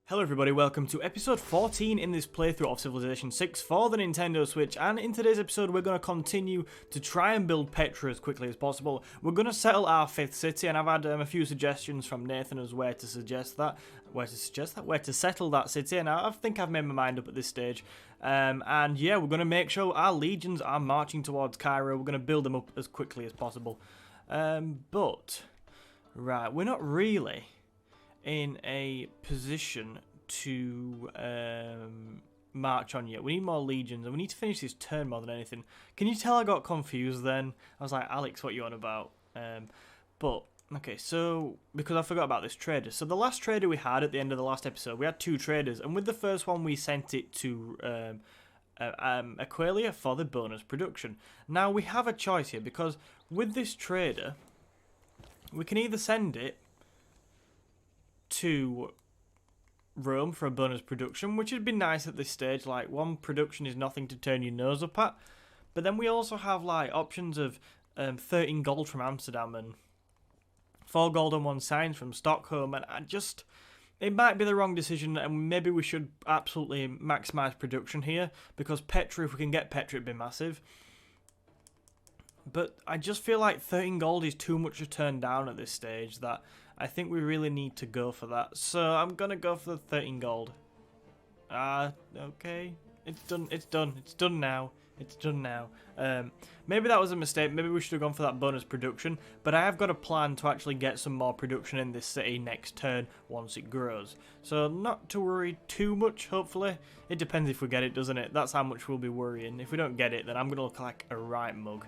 Hello everybody, welcome to episode 14 in this playthrough of Civilization 6 for the Nintendo Switch, and in today's episode we're going to continue to try and build Petra as quickly as possible. We're going to settle our 5th city, and I've had a few suggestions from Nathan as where to settle that city, and I think I've made my mind up at this stage. And yeah, we're going to make sure our legions are marching towards Cairo. We're going to build them up as quickly as possible. But, right, we're not really in a position to march on yet. We need more legions, and we need to finish this turn more than anything. Can you tell I got confused then? I was like, Alex, what you on about? But, okay, so, because I forgot about this trader. So the last trader we had at the end of the last episode, we had 2 traders, and with the first one we sent it to Aqualia for the bonus production. Now we have a choice here, because with this trader, we can either send it to Rome for a bonus production, which would be nice at this stage. Like, 1 production is nothing to turn your nose up at. But then we also have like options of 13 gold from Amsterdam and 4 gold and 1 science from Stockholm, and it might be the wrong decision, and maybe we should absolutely maximise production here, because Petra, if we can get Petra, it'd be massive. But I just feel like 13 gold is too much to turn down at this stage, that I think we really need to go for that. So I'm going to go for the 13 gold. Okay. It's done now. It's done now. Maybe that was a mistake. Maybe we should have gone for that bonus production. But I have got a plan to actually get some more production in this city next turn once it grows. So not to worry too much, hopefully. It depends if we get it, doesn't it? That's how much we'll be worrying. If we don't get it, then I'm going to look like a right mug.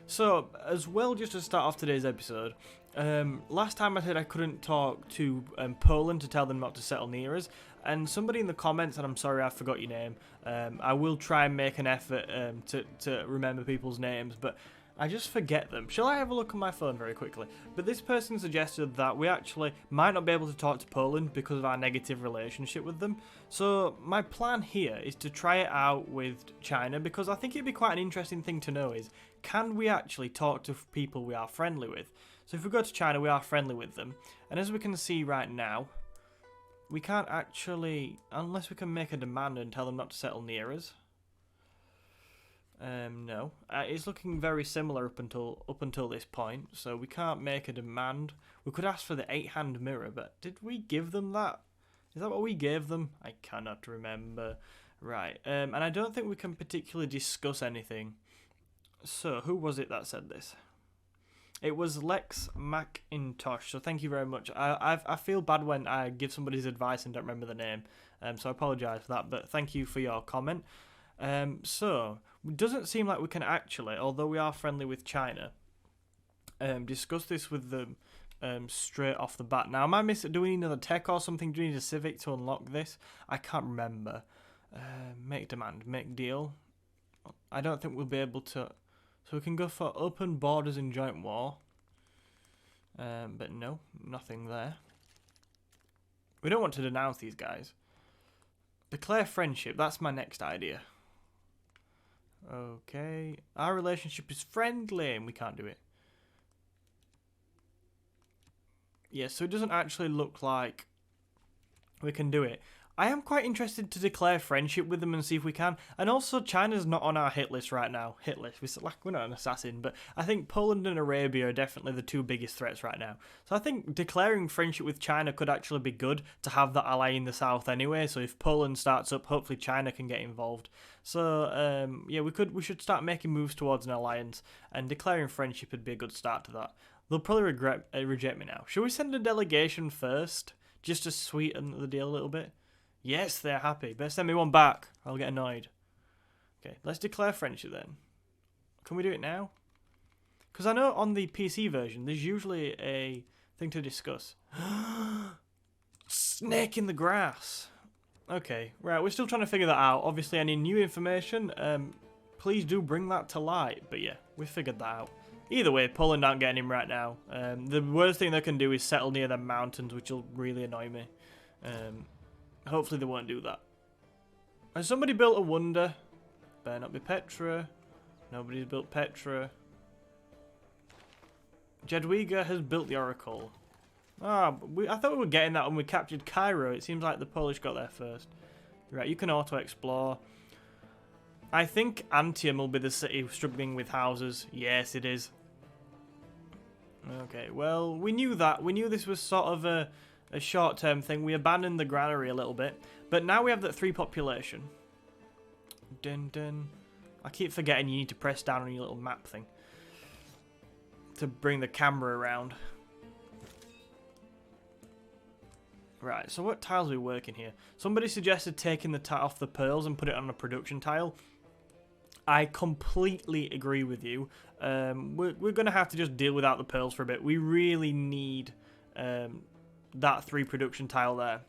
So, as well, just to start off today's episode, last time I said I couldn't talk to Poland to tell them not to settle near us, and somebody in the comments, and I'm sorry I forgot your name, I will try and make an effort to remember people's names, but I just forget them. Shall I have a look on my phone very quickly? But this person suggested that we actually might not be able to talk to Poland because of our negative relationship with them. So my plan here is to try it out with China, because I think it'd be quite an interesting thing to know is, can we actually talk to people we are friendly with? So if we go to China, we are friendly with them. And as we can see right now, we can't actually, unless we can make a demand and tell them not to settle near us. No, it's looking very similar up until this point, so we can't make a demand. We could ask for the 8-hand mirror, but did we give them that? Is that what we gave them? I cannot remember. Right, and I don't think we can particularly discuss anything. So, who was it that said this? It was Lex Macintosh, so thank you very much. I feel bad when I give somebody's advice and don't remember the name, so I apologise for that, but thank you for your comment. So, it doesn't seem like we can actually, although we are friendly with China, discuss this with them straight off the bat. Now, am I missing? Do we need another tech or something? Do we need a civic to unlock this? I can't remember. Make demand, make deal. I don't think we'll be able to. So we can go for open borders in joint war. But no, nothing there. We don't want to denounce these guys. Declare friendship, that's my next idea. Okay, our relationship is friendly, and we can't do it. Yeah, so it doesn't actually look like we can do it. I am quite interested to declare friendship with them and see if we can. And also, China's not on our hit list right now. Hit list. We're not an assassin, but I think Poland and Arabia are definitely the 2 biggest threats right now. So I think declaring friendship with China could actually be good to have that ally in the south anyway. So if Poland starts up, hopefully China can get involved. So yeah, we should start making moves towards an alliance, and declaring friendship would be a good start to that. They'll probably reject me now. Should we send a delegation first, just to sweeten the deal a little bit? Yes, they're happy. Better send me one back, or I'll get annoyed. Okay, let's declare friendship then. Can we do it now? Because I know on the PC version, there's usually a thing to discuss. Snake in the grass. Okay, right, we're still trying to figure that out. Obviously, I need new information. Please do bring that to light. But yeah, we figured that out. Either way, Poland aren't getting him right now. The worst thing they can do is settle near the mountains, which will really annoy me. Hopefully they won't do that. Has somebody built a wonder? Better not be Petra. Nobody's built Petra. Jadwiga has built the oracle. Ah, I thought we were getting that when we captured Cairo. It seems like the Polish got there first. Right, you can auto-explore. I think Antium will be the city struggling with houses. Yes, it is. Okay, well, we knew that. We knew this was sort of a short-term thing. We abandoned the granary a little bit. But now we have that 3 population. Dun dun. I keep forgetting you need to press down on your little map thing to bring the camera around. Right, so what tiles are we working here? Somebody suggested taking the off the pearls and put it on a production tile. I completely agree with you. We're going to have to just deal without the pearls for a bit. We really need that 3 production tile there.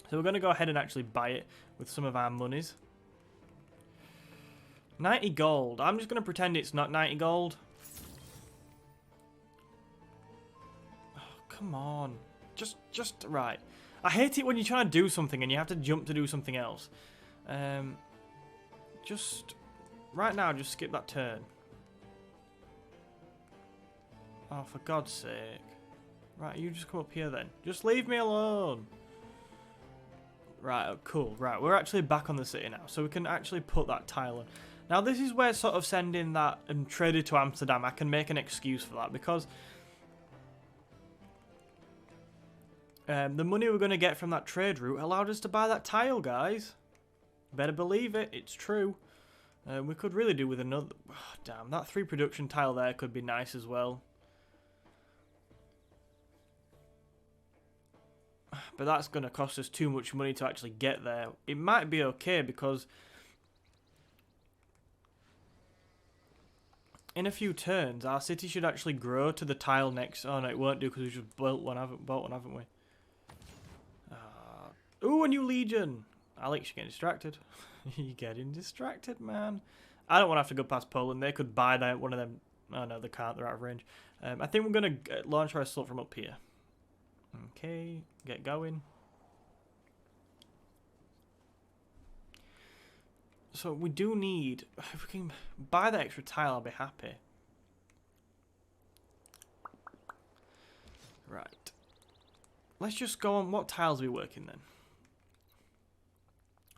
So we're going to go ahead and actually buy it with some of our monies. 90 gold. I'm just going to pretend it's not 90 gold. Oh, come on. Just right. I hate it when you're trying to do something and you have to jump to do something else. Just right now, just skip that turn. Oh, for God's sake. Right, you just come up here then. Just leave me alone. Right, oh, cool. Right, we're actually back on the city now, so we can actually put that tile on. Now, this is where sort of sending that and trader to Amsterdam, I can make an excuse for that, because the money we're going to get from that trade route allowed us to buy that tile, guys. Better believe it, it's true. We could really do with another... Oh, damn, that 3 production tile there could be nice as well. But that's going to cost us too much money to actually get there. It might be okay because in a few turns, our city should actually grow to the tile next. Oh no, it won't do because we just built one, haven't we? Ooh, a new legion. Alex, you're getting distracted. You're getting distracted, man. I don't want to have to go past Poland. They could buy that one of them. Oh no, they can't. They're out of range. I think we're going to launch our assault from up here. Okay, get going. So we do need... If we can buy that extra tile, I'll be happy. Right. Let's just go on. What tiles are we working then?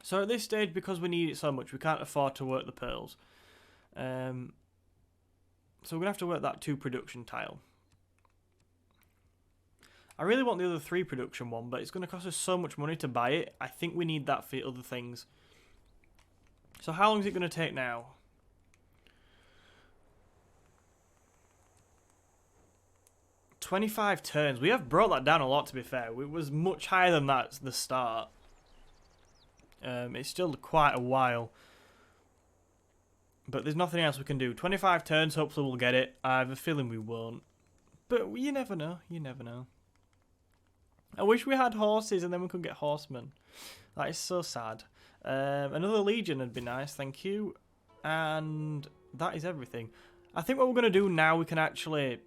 So at this stage, because we need it so much, we can't afford to work the pearls. So we're going to have to work that 2 production tile. I really want the other 3 production one, but it's going to cost us so much money to buy it. I think we need that for other things. So how long is it going to take now? 25 turns. We have brought that down a lot, to be fair. It was much higher than that at the start. It's still quite a while. But there's nothing else we can do. 25 turns, hopefully we'll get it. I have a feeling we won't. But you never know. You never know. I wish we had horses and then we could get horsemen. That is so sad. Another legion would be nice, thank you. And that is everything. I think what we're going to do now, we can actually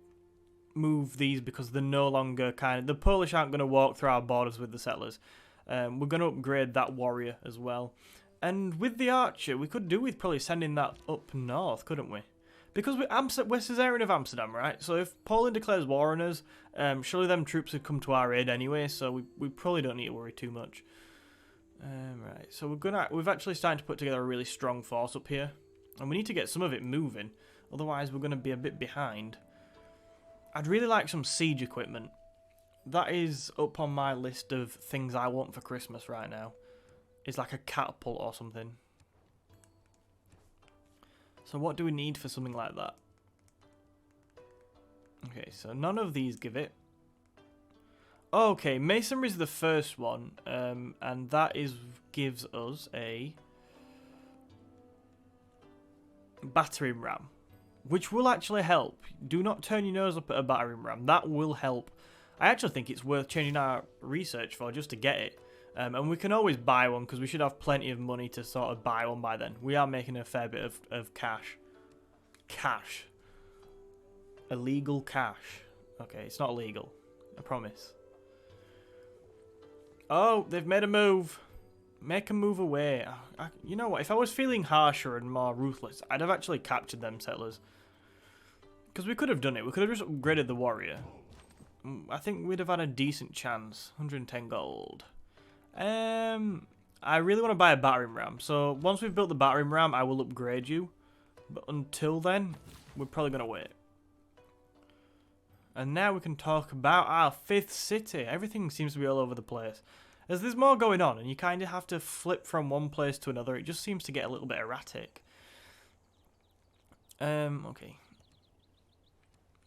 move these because they're no longer the Polish aren't going to walk through our borders with the settlers. We're going to upgrade that warrior as well. And with the archer, we could do with probably sending that up north, couldn't we? Because we're Caesarian of Amsterdam, right? So if Poland declares war on us, surely them troops would come to our aid anyway, so we probably don't need to worry too much. Right, so we've actually started to put together a really strong force up here. And we need to get some of it moving, otherwise we're going to be a bit behind. I'd really like some siege equipment. That is up on my list of things I want for Christmas right now. It's like a catapult or something. So what do we need for something like that? Okay, so none of these give it. Okay, masonry is the first one, and that gives us a battering ram, which will actually help. Do not turn your nose up at a battering ram. That will help. I actually think it's worth changing our research for just to get it. And we can always buy one because we should have plenty of money to sort of buy one by then. We are making a fair bit of cash. Cash. Illegal cash. Okay, it's not illegal. I promise. Oh, they've made a move. Make a move away. You know what? If I was feeling harsher and more ruthless, I'd have actually captured them settlers. Because we could have done it. We could have just upgraded the warrior. I think we'd have had a decent chance. 110 gold. I really want to buy a battering ram. So once we've built the battering ram, I will upgrade you. But until then, we're probably going to wait. And now we can talk about our 5th city. Everything seems to be all over the place. As there's more going on, and you kind of have to flip from one place to another, it just seems to get a little bit erratic. Okay.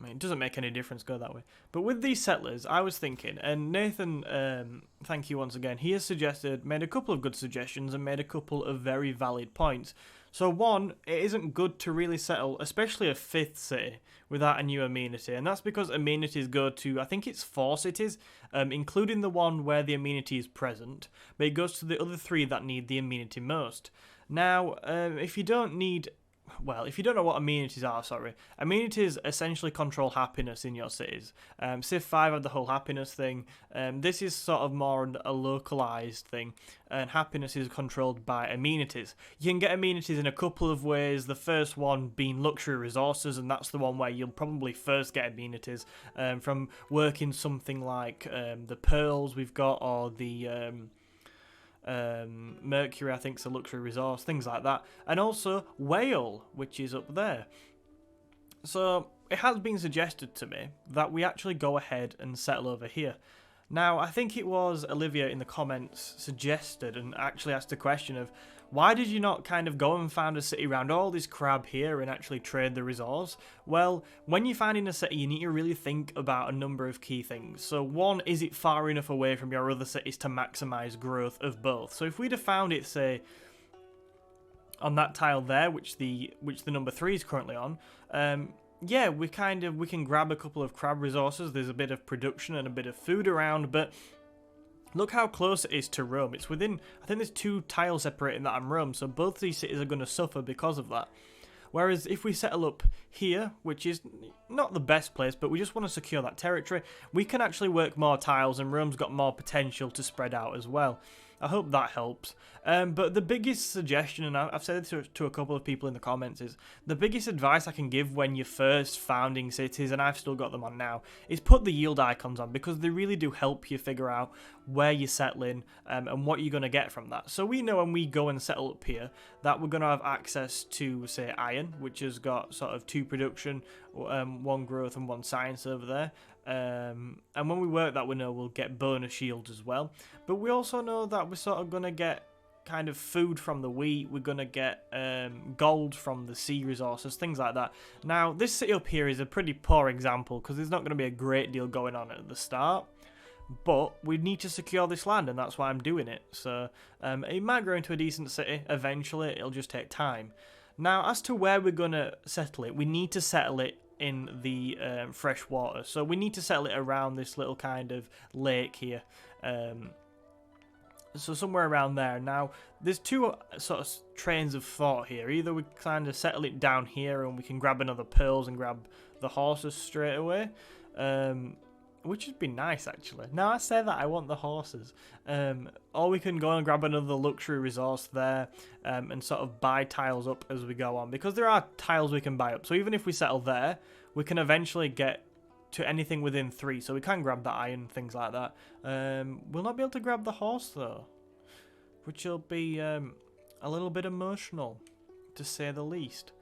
I mean, it doesn't make any difference go that way. But with these settlers, I was thinking, and Nathan, thank you once again, he has made a couple of good suggestions and made a couple of very valid points. So one, it isn't good to really settle, especially a 5th city, without a new amenity. And that's because amenities go to, I think it's 4 cities, including the one where the amenity is present. But it goes to the other 3 that need the amenity most. Now, if you don't know what amenities are, amenities essentially control happiness in your cities. Civ 5 had the whole happiness thing. This is sort of more a localized thing, and happiness is controlled by amenities. You can get amenities in a couple of ways, the first one being luxury resources, and that's the one where you'll probably first get amenities from working something like the pearls we've got, or the... Mercury, I think, is a luxury resource, things like that. And also whale, which is up there. So it has been suggested to me that we actually go ahead and settle over here. Now, I think it was Olivia in the comments suggested and actually asked a question of, why did you not kind of go and found a city around all this crab here and actually trade the resource? Well, when you're finding a city, you need to really think about a number of key things. So one, is it far enough away from your other cities to maximise growth of both? So if we'd have found it, say, on that tile there, which the number 3 is currently on, yeah, we can grab a couple of crab resources. There's a bit of production and a bit of food around, but look how close it is to Rome. It's within, I think there's 2 tiles separating that and Rome, so both these cities are going to suffer because of that. Whereas if we settle up here, which is not the best place, but we just want to secure that territory, we can actually work more tiles, and Rome's got more potential to spread out as well. I hope that helps. But the biggest suggestion, and I've said it to a couple of people in the comments, is the biggest advice I can give when you're first founding cities, and I've still got them on now, is put the yield icons on, because they really do help you figure out where you're settling and what you're going to get from that. So we know when we go and settle up here that we're going to have access to, say, iron, which has got sort of 2 production, 1 growth and 1 science over there. And when we work that, we know we'll get bonus shields as well. But we also know that we're sort of going to get kind of food from the wheat. We're going to get gold from the sea resources, things like that. Now, this city up here is a pretty poor example because there's not going to be a great deal going on at the start. But we need to secure this land, and that's why I'm doing it. So it might grow into a decent city eventually. It'll just take time. Now, as to where we're going to settle it, we need to settle it in the fresh water. So we need to settle it around this little kind of lake here. So somewhere around there. Now, there's 2 sort of trains of thought here. Either we kind of settle it down here and we can grab another pearls and grab the horses straight away. Which would be nice, actually. Now I say that, I want the horses. Or we can go and grab another luxury resource there and sort of buy tiles up as we go on. Because there are tiles we can buy up. So even if we settle there, we can eventually get to anything within 3. So we can grab the iron, things like that. We'll not be able to grab the horse, though. Which will be a little bit emotional, to say the least.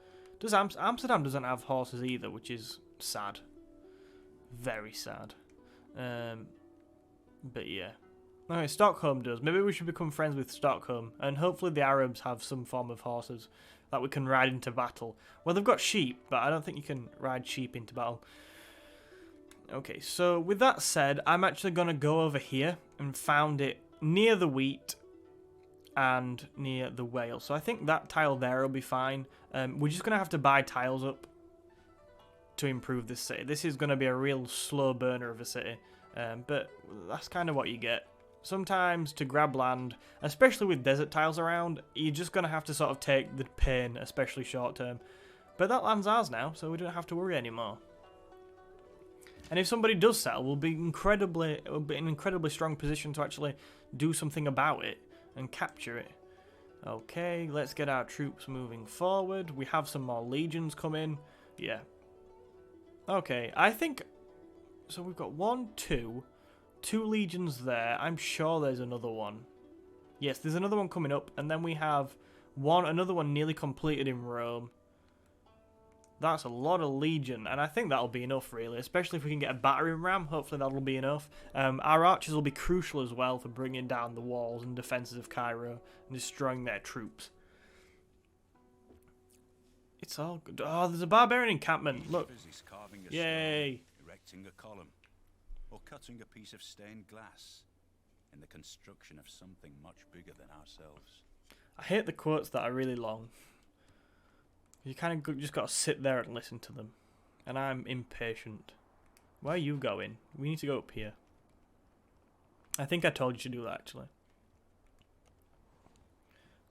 Amsterdam doesn't have horses either, which is sad. Very sad. But yeah. Okay, Stockholm does. Maybe we should become friends with Stockholm. And hopefully the Arabs have some form of horses that we can ride into battle. Well, they've got sheep, but I don't think you can ride sheep into battle. Okay, so with that said, I'm actually going to go over here and found it near the wheat and near the whale. So I think that tile there will be fine. We're just going to have to buy tiles up to improve this city. This is going to be a real slow burner of a city, but that's kind of what you get. Sometimes to grab land, especially with desert tiles around, you're just going to have to sort of take the pain, especially short term. But that land's ours now, so we don't have to worry anymore. And if somebody does settle, we'll be in an incredibly strong position to actually do something about it and capture it. Okay, let's get our troops moving forward. We have some more legions come in. Yeah. Okay, I think So we've got 1, 2, 2 legions there. I'm sure there's another one. Yes, there's another one coming up, and then we have another one nearly completed in Rome. That's a lot of legion, and I think that'll be enough, really, especially if we can get a battering ram. Hopefully that'll be enough. Our archers will be crucial as well for bringing down the walls and defences of Cairo and destroying their troops. It's all good. Oh, there's a barbarian encampment. Look. Yay. Erecting a column, or cutting a piece of stained glass in the construction of something much bigger than ourselves. I hate the quotes that are really long. You kind of just got to sit there and listen to them. And I'm impatient. Where are you going? We need to go up here. I think I told you to do that, actually.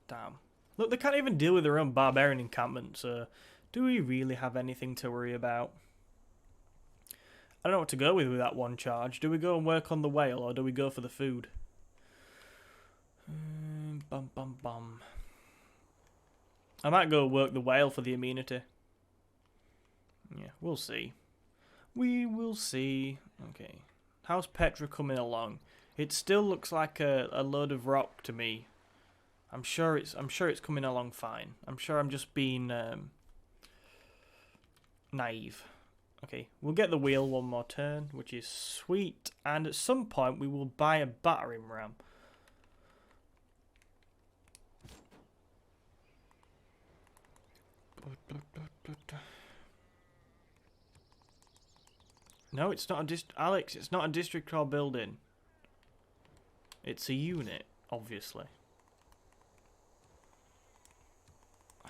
Damn. Look, they can't even deal with their own barbarian encampment, so do we really have anything to worry about? I don't know what to go with that one charge. Do we go and work on the whale, or do we go for the food? Bum bum bum. I might go work the whale for the amenity. Yeah, we'll see. We will see. Okay. How's Petra coming along? It still looks like a load of rock to me. I'm sure it's coming along fine. I'm sure I'm just being naive. Okay, we'll get the wheel one more turn, which is sweet. And at some point we will buy a battering ram. No, it's not a Alex, it's not a district or building. It's a unit, obviously.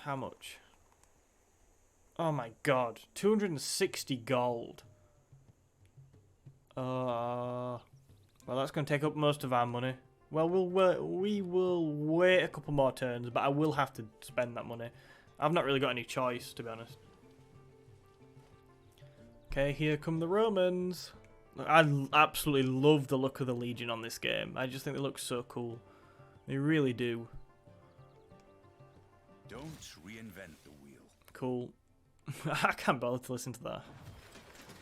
How much? Oh my god, 260 gold. Well, that's going to take up most of our money. Well, we will wait a couple more turns, but I will have to spend that money. I've not really got any choice, to be honest. Okay, here come the Romans. I absolutely love the look of the Legion on this game. I just think they look so cool. They really do. Don't reinvent the wheel. Cool. I can't bother to listen to that.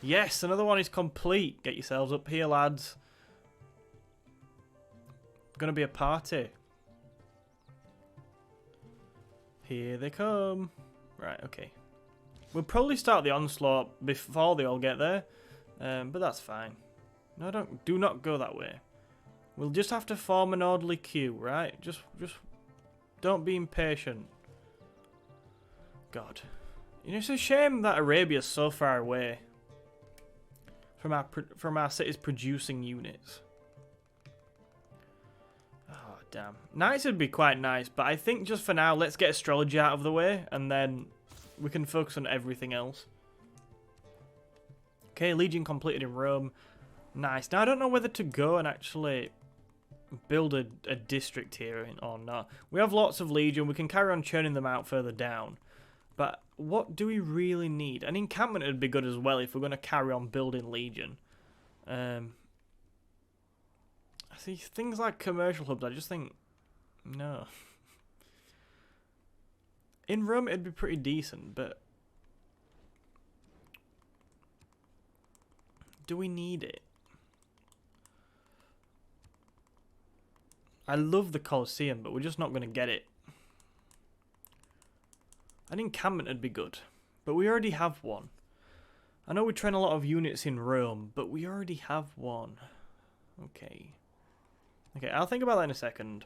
Yes, another one is complete. Get yourselves up here, lads. Gonna be a party. Here they come. Right, okay. We'll probably start the onslaught before they all get there. But that's fine. No, do not go that way. We'll just have to form an orderly queue, right? Just don't be impatient. God. You know, it's a shame that Arabia's so far away from our cities producing units. Oh, damn. Knights would be quite nice, but I think just for now, let's get astrology out of the way, and then we can focus on everything else. Okay, Legion completed in Rome. Nice. Now, I don't know whether to go and actually build a district here or not. We have lots of Legion. We can carry on churning them out further down. But what do we really need? An encampment would be good as well if we're going to carry on building Legion. I see things like commercial hubs, I just think, no. In Rome, it'd be pretty decent, but do we need it? I love the Colosseum, but we're just not going to get it. An encampment would be good, but we already have one. I know we train a lot of units in Rome, but we already have one. Okay. Okay, I'll think about that in a second.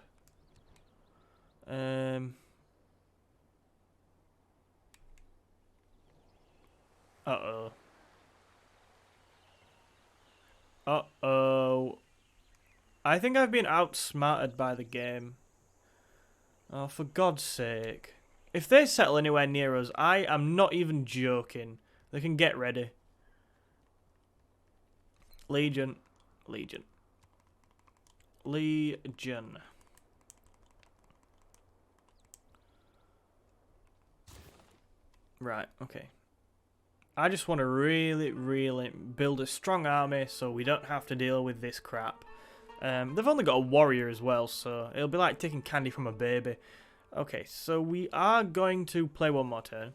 Uh-oh. Uh-oh. I think I've been outsmarted by the game. Oh, for God's sake. If they settle anywhere near us, I am not even joking. They can get ready. Legion. Legion. Legion. Right, okay. I just want to really, really build a strong army so we don't have to deal with this crap. They've only got a warrior as well, so it'll be like taking candy from a baby. Okay, so we are going to play one more turn.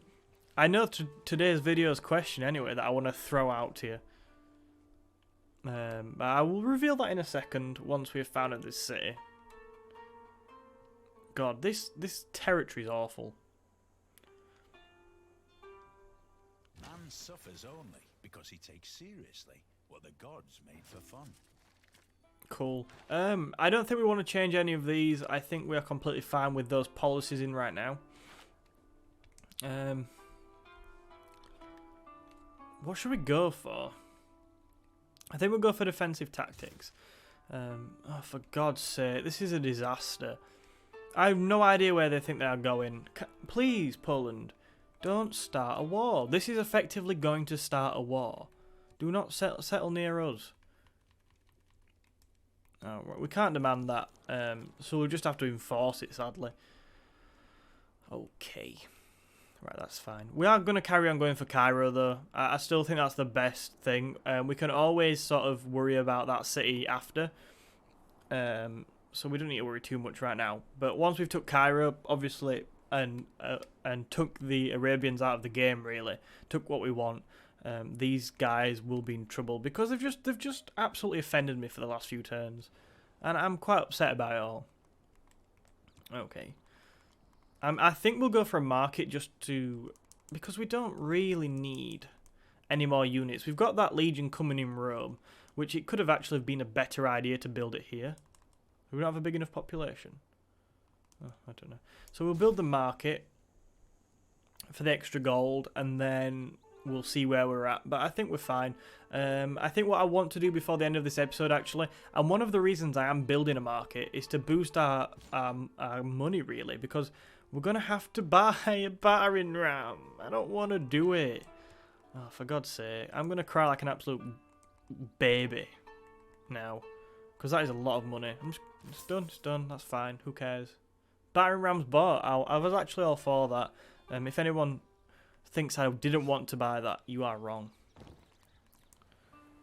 I know today's video's question anyway that I want to throw out to you. I will reveal that in a second once we have founded this city. God, this territory is awful. Man suffers only because he takes seriously what the gods made for fun. Cool. I don't think we want to change any of these. I think we are completely fine with those policies in right now. What should we go for? I think we'll go for defensive tactics. Oh, for God's sake, this is a disaster. I have no idea where they think they are going. Please, Poland, don't start a war. This is effectively going to start a war. Do not settle near us. Oh, we can't demand that, so we'll just have to enforce it, sadly. Okay. Right, that's fine. We are going to carry on going for Cairo, though. I still think that's the best thing. We can always sort of worry about that city after. So we don't need to worry too much right now. But once we've took Cairo, obviously, and took the Arabians out of the game, really, took what we want, these guys will be in trouble because they've just absolutely offended me for the last few turns, and I'm quite upset about it all. Okay. I think we'll go for a market because we don't really need any more units. We've got that legion coming in Rome, which it could have actually been a better idea to build it here. We don't have a big enough population. Oh, I don't know. So we'll build the market for the extra gold, and then we'll see where we're at. But I think we're fine. I think what I want to do before the end of this episode, actually, and one of the reasons I am building a market, is to boost our money, really, because we're going to have to buy a battering ram. I don't want to do it. Oh, for God's sake. I'm going to cry like an absolute baby now, because that is a lot of money. It's done. That's fine. Who cares? Battering rams bought. I was actually all for that. If anyone thinks I didn't want to buy that, you are wrong.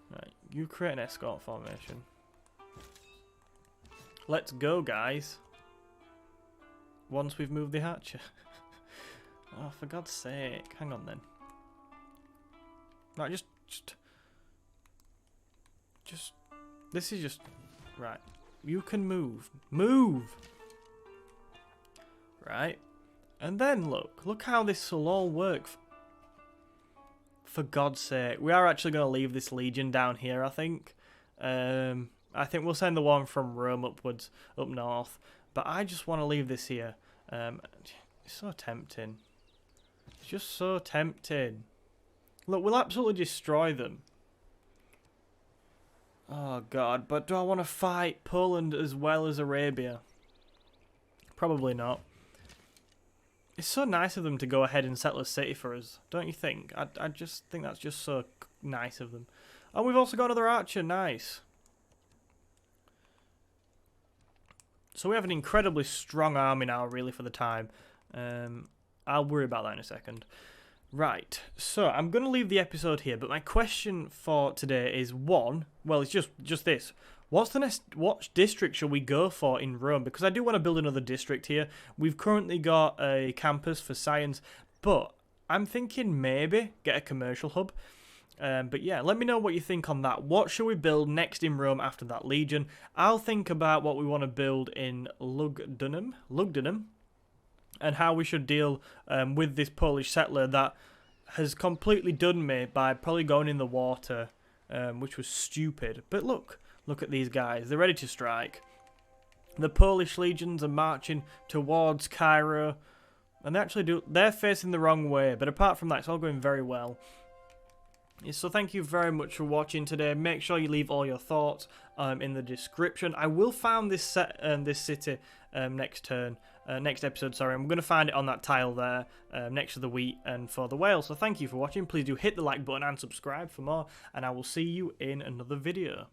Right, you create an escort formation. Let's go, guys. Once we've moved the archer. Oh, for God's sake. Hang on then. Right, just... This is just... Right. You can move. Move! Right. And then look how this will all work. For God's sake. We are actually going to leave this legion down here, I think. I think we'll send the one from Rome upwards, up north. But I just want to leave this here. It's so tempting. It's just so tempting. Look, we'll absolutely destroy them. Oh, God. But do I want to fight Poland as well as Arabia? Probably not. It's so nice of them to go ahead and settle a city for us, don't you think? I just think that's just so nice of them. Oh, we've also got another archer. Nice. So we have an incredibly strong army now, really, for the time. I'll worry about that in a second. Right, so I'm going to leave the episode here, but my question for today is it's just this. What district shall we go for in Rome? Because I do want to build another district here. We've currently got a campus for science, but I'm thinking maybe get a commercial hub. But yeah, let me know what you think on that. What should we build next in Rome after that legion? I'll think about what we want to build in Lugdunum, and how we should deal with this Polish settler that has completely done me by probably going in the water, which was stupid. But look at these guys. They're ready to strike. The Polish legions are marching towards Cairo, and they're facing the wrong way. But apart from that, it's all going very well. So thank you very much for watching today. Make sure you leave all your thoughts in the description. I will found this city next episode. Sorry, I'm going to find it on that tile there next to the wheat and for the whale. So thank you for watching. Please do hit the like button and subscribe for more, and I will see you in another video.